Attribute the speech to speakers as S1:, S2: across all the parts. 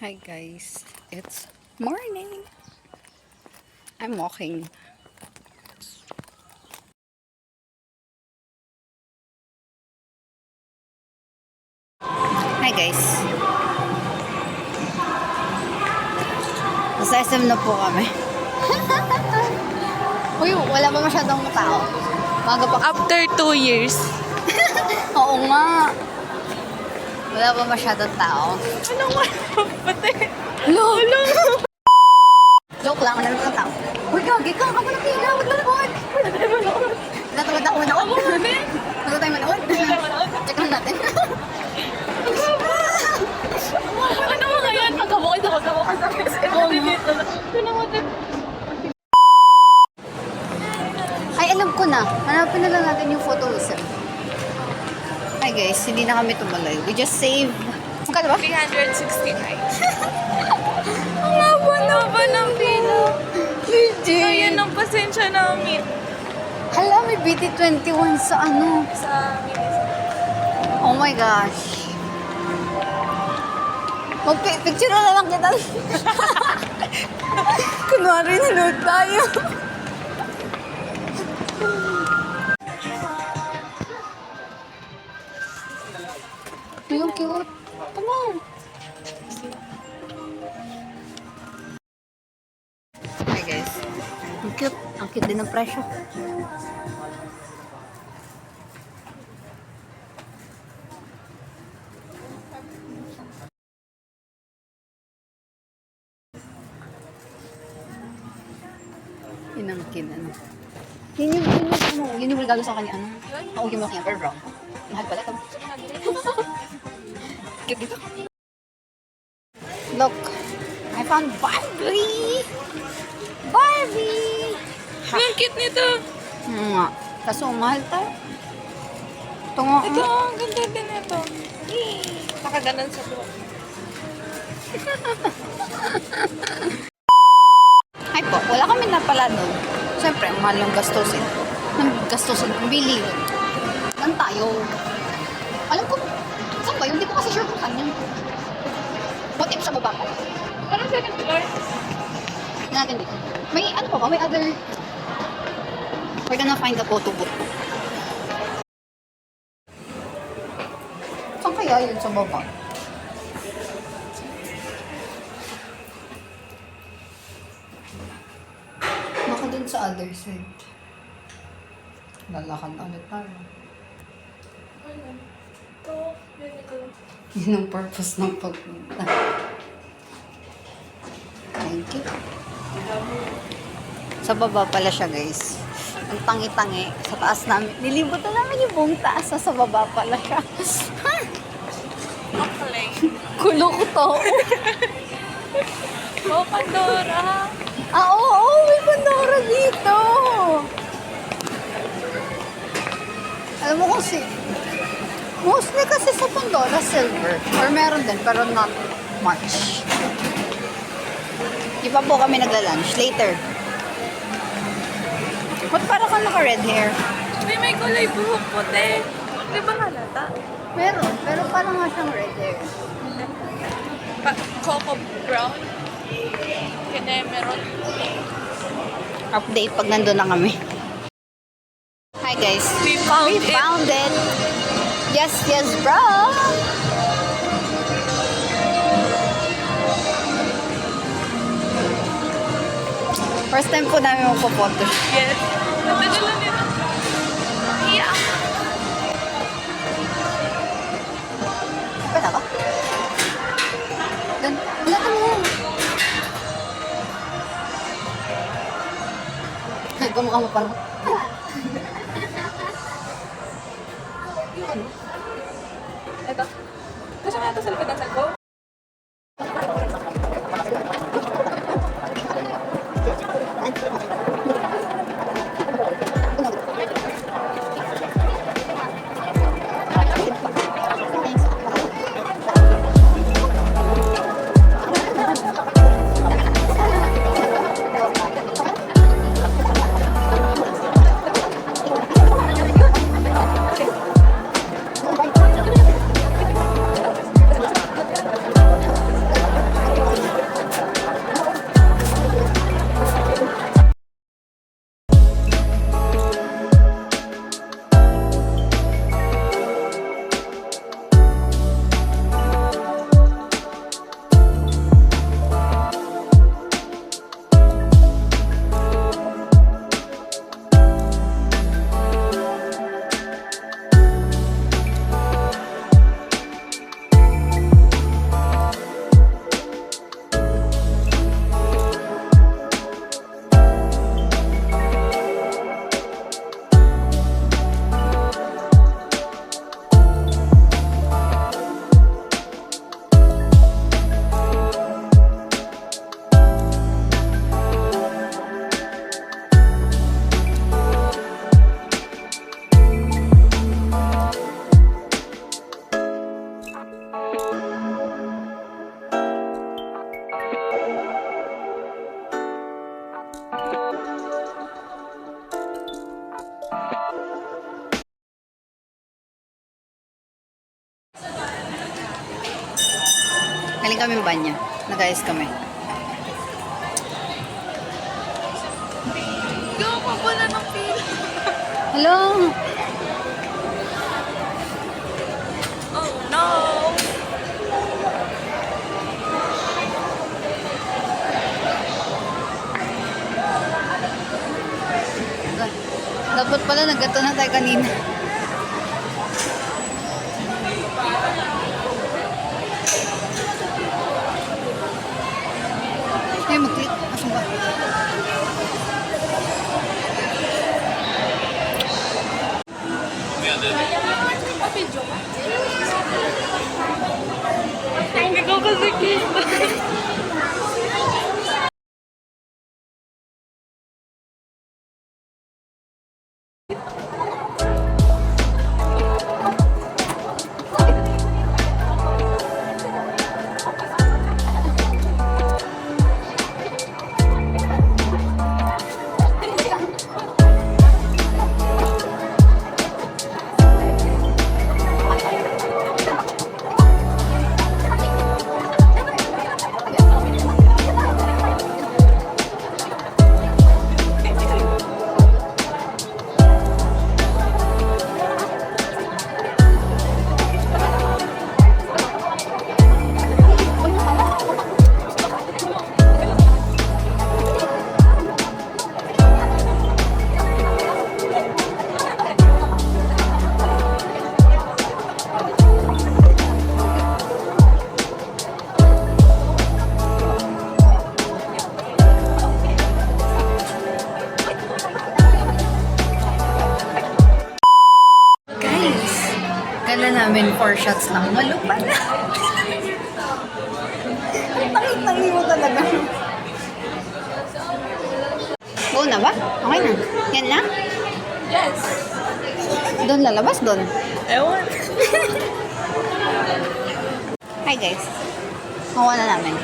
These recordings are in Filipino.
S1: Hi guys, it's morning. I'm walking. Hi guys. Sa SM na po kami. Uy, wala pa masyadong tao. Maga pa.
S2: After 2 years.
S1: Oo nga. Wala pa masyadong tao.
S2: Ano nga? Pati.
S1: Lolo! Joke lang, wala pa tao. Uy, gagi ka! Ako na pila! Wala na manood! Natawad ako manood.
S2: Ako nga din.
S1: Wala tayo manood. Check lang natin.
S2: Ano mo ngayon? Pagkabukid ako sa mga service.
S1: Ay, alam ko na. Hanapin na lang natin yung photo sim. Hi guys, hindi na kami tumalay. We just saved... Magkano ba?
S2: 369. Ang haba ng pila.
S1: Legit.
S2: Ayan ang pasensya namin.
S1: Hala, may BT21 sa ano.
S2: Sa
S1: Oh my gosh. Picture na lang kita. Kunwari nanood tayo. Yung cute. Come on. Hi guys. Ang cute. Ang cute din ng presyo. Inangkin, ano. Yun yung regalo sa kanya, ano. Ako yung mga pero brown. Mahal pala ito. Cute dito. Look, I found Barbie! Barbie!
S2: Ang cute nito.
S1: Nga. Kaso mahal tayo. Ito nga.
S2: Ito, ang ganda din ito. Nakaganan sa buhok.
S1: Ay po, wala kami napala nun. Siyempre, ang mahal yung gastusin. Gastusin, bili. Lan tayo. Alam ko, saan ba yun? Hindi ko kasi sure kung saan yun. What if sa baba ko?
S2: Parang second floor.
S1: Natin dito. May ano pa ba? May other... We're gonna find the photo booth. Saan kaya yun sa baba? Baka dun sa other side. Lalakad na ulit tayo.
S2: Ito, ganito.
S1: Yun ang purpose ng pagpunta. Thank you. Sa baba pala siya, guys. Ang tangi-tangi. Sa taas namin. Nilibutan namin yung buong taas. Sa baba pala siya.
S2: Okay.
S1: Kulo ko to.
S2: Oh, Pandora.
S1: Oo, may Pandora dito. Alam mo kasi, mostly kasi sa Pandora, silver. Or meron din, pero not much. Di pa po kami nagla-lunch. Later. Ba't para kang naka-red hair?
S2: Hindi, may kulay buhok puti. Di ba halata?
S1: Meron, pero parang nga siyang red hair.
S2: Coco brown. Kaya meron.
S1: Update pag nandun na kami. Hi guys.
S2: We found it.
S1: Found it. Yes, yes, bro. First time po namin magpo-photo.
S2: Yes. Natagal lang nito. Yeah.
S1: Pwede ba? Doon. Wala ka mo. Gumukha mo parang.
S2: Ito. Kasi nga ito sa likod ng cellphone.
S1: Galing kami banyo. Nag-ayos kami.
S2: Gawa pa pala ng pila.
S1: Hello!
S2: Oh no!
S1: Dapat pala naggato na tayo kanina. Ay, mag-click. Asan ba?
S2: Video ka? Hindi ko kasi kita.
S1: namin 4 shots lang. Malupa na. Tangi-tangi mo talaga. Go na ba? Okay na. Yan na?
S2: Yes.
S1: Doon lalabas doon.
S2: Ewan.
S1: Hi guys. Makuha na namin.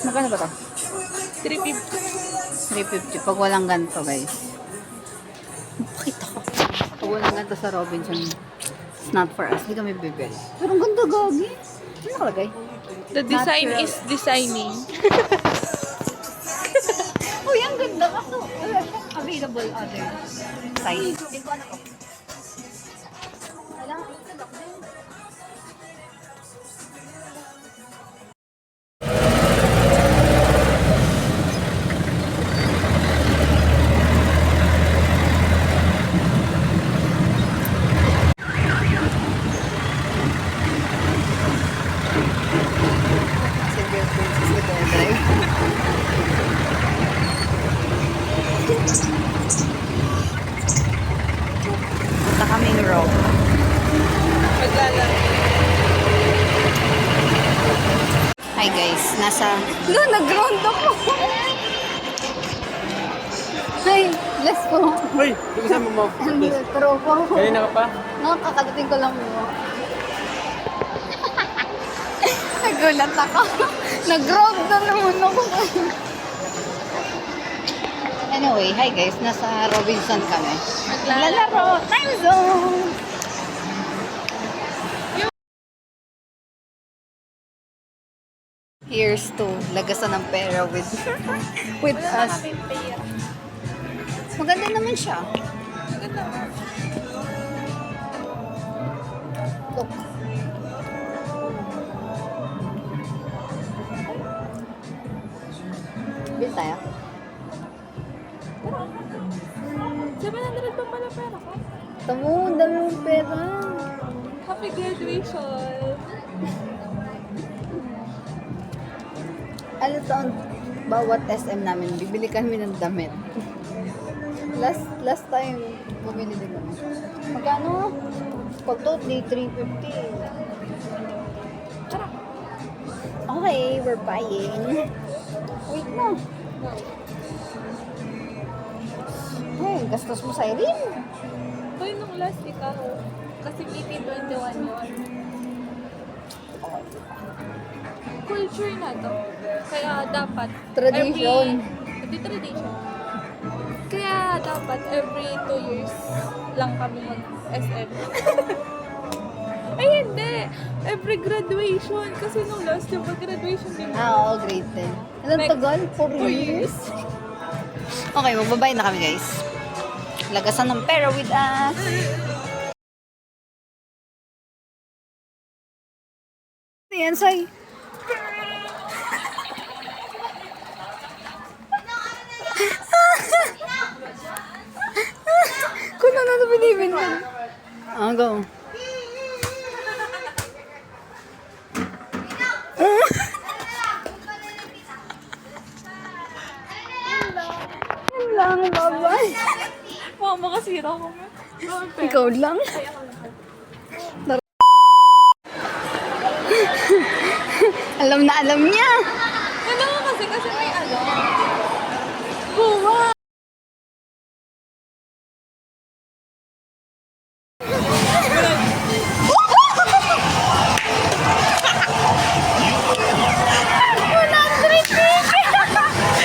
S1: Magkano ba to?
S2: 350.
S1: 350 pag walang ganito, guys. Pakita ko. Pag walang ganito sa Robinson, it's not for us. Hindi kami bibili. Pero ang ganda, gagi. Ano nakalagay?
S2: The design
S1: Natural.
S2: is designing.
S1: Uy, ang ganda. Kaso, wala siyang available other size. Hindi ko ano ko. Wala, ito lang din. Sige, princess na tayo drive. Punta kaming row.
S2: Maglalaro.
S1: Hi guys, nag-ground ako. Hi, bless po.
S3: Uy, yung isang mo.
S1: Tropa ko.
S3: Kanina ka pa?
S1: Nakakadating ko lang mo. Nagulat ako. Nag-ground na naman ako. Anyway, hi guys, nasa Robinson kami. Maglalaro. Time zone! Here's to lagasan ng pera with us. Maganda naman siya. Look. Bill tayo.
S2: 700 pa pala pera ko.
S1: Tamo, ang dami mong pera.
S2: Happy graduation.
S1: Alam taon, bawat SM namin, bibili kami ng damit. Last time, bumili din kami. Magkano? Pag to, 350.
S2: Tara.
S1: Okay, we're buying. Wait na. Ay, gastos mo sa Irene.
S2: Hoy, nung last ikaw. Kasi BP21 yun. Culture na to. Kaya dapat
S1: Tradition.
S2: Hindi tradition. Kaya dapat every 2 years lang kami mag-SM. Ay, hindi. Every graduation. Kasi nung last yung graduation din.
S1: Oo, grade 10. Anong
S2: Like,
S1: tagal? 4 years? Okay, magbabay na kami guys. Lagasan ng pera with us. Yan, Sai. Kung ano na binibin mo. Go. Yan lang, bye-bye.
S2: Wow, makasira ko.
S1: Ikaw lang. Alam na alam niya.
S2: Ano nga kasi may ano. Buwa.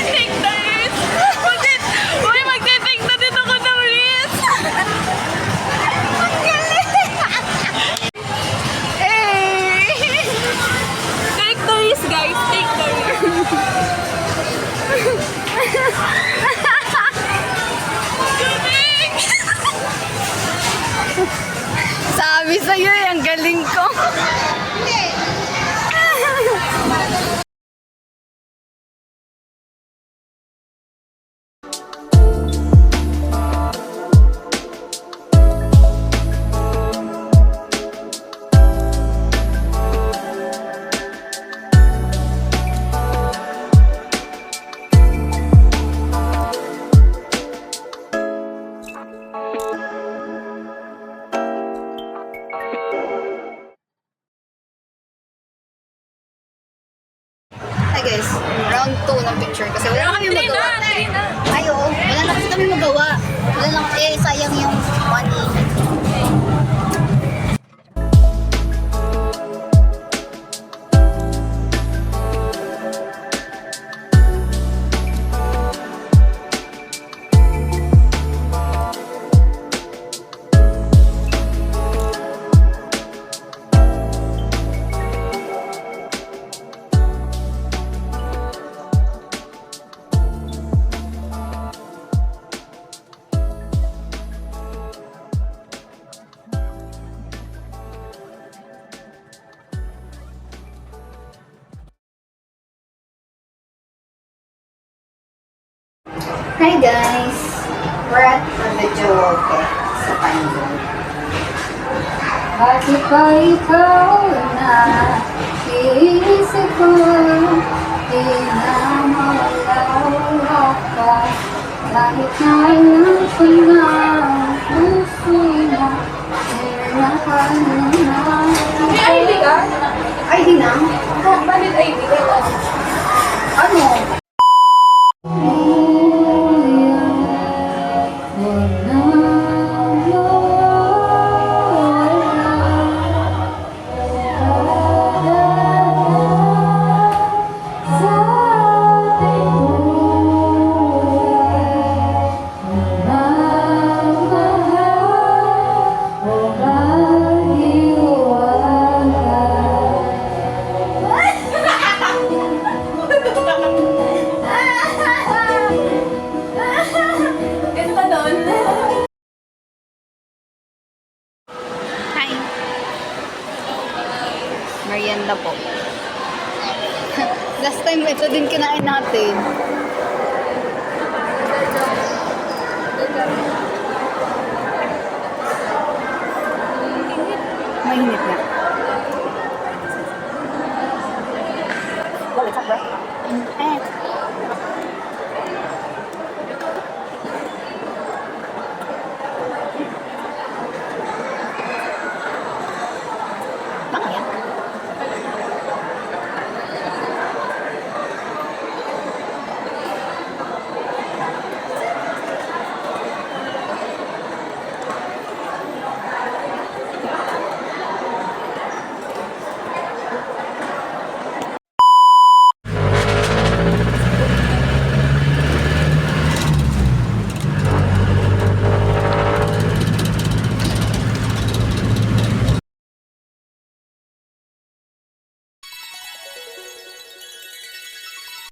S2: Take the risk. Uy, magte-take na din ako ng risk. Take the risk, guys. Take the risk.
S1: Sabi sa'yo eh, ang galing ko. Hi guys, round 2 ng picture kasi wala na kami magawa. Ay oo, wala na kasi kami magawa. Wala lang, sayang yung money. Hi guys! We're at Medjooke sa Panjol. Bakit ba ikaw na iisip ko? Di na mawala ka. Kahit na alam ko na puso na sinanahan na.
S2: May ID ka?
S1: ID na?
S2: Valid ID ka?
S1: Ano?
S2: Ito doon.
S1: Hi! Merienda po. Last time, ito din kinain natin. Mainit na.